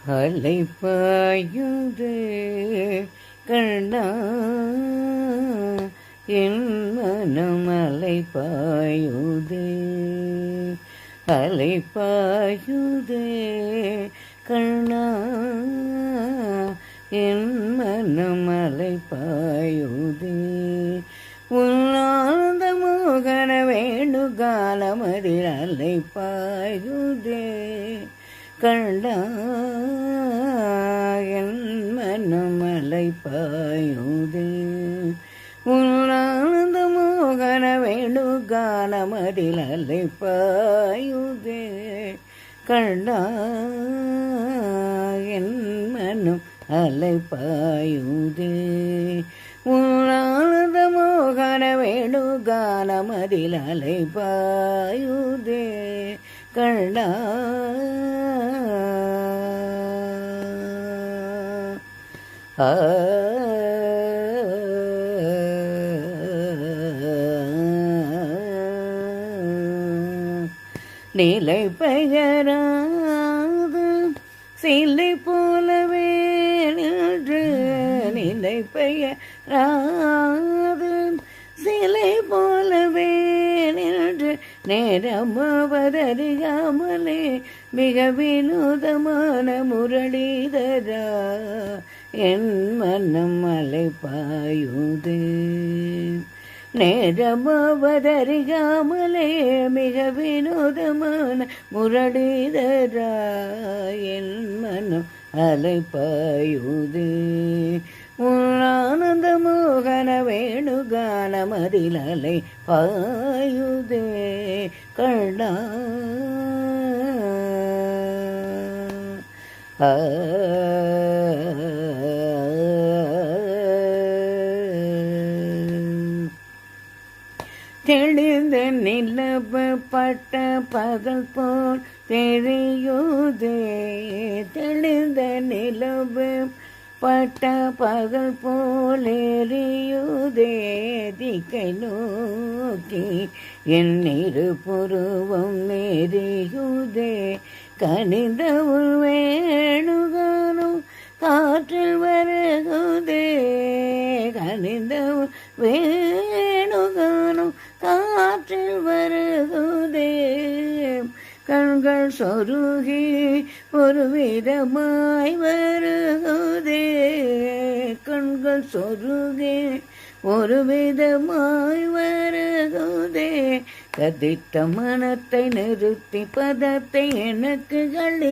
அலைப்பாயுதே கண்ணா என் மனம் அலைப்பாயுதே அலைப்பாயுதே கண்ணா என் மனம் அலைப்பாயுதே உன்னாந்த மோகன வேணுகாலமதில் அலைப்பாயுதே கண்ணா என் மனம் அலைப்பாயுதே உன்னாந்த மோகன வேணுகானமதில் அலைப்பாயுதே கண்ணா என் மனம் அலைப்பாயுதே உன்னாந்த மோகன வேணுகானமதில் அலைப்பாயுதே கண்ணா நிலை பெயராது சிலை போலவே நின்று நிலை பெயராது சிலை போலவே நின்று நேரமாவதறியாமலே மிக வினோதமான முரளிதரா என் மனம் அலைப்பாயுதே நேரமாவதறியாமலே மிக வினோதமான முரளிதரா என் மனம் அலைப்பாயுதே ஆனந்த மோகன வேணுகானமதில் அலைப்பாயுதே கண்ணா தெளிந்த நிலவு பட்ட பகல் போல் தெரியுதே தெளிந்த நிலவு பட்ட பகல் போல் எரியுதே திக்கை நோக்கி என் இருபுருவம் நெறியுதே கனிந்த வேணுகானும் காற்றில் வருகுதே கனிந்த வேணுகானும் காற்றில் வருகுதே கண்கள் சொருகி ஒரு விதமாய் வருகுதே கண்கள் சொருகி ஒரு விதமாய் வருகுதே கதித்த மனத்தை நிறுத்தி பதத்தை எனக்கு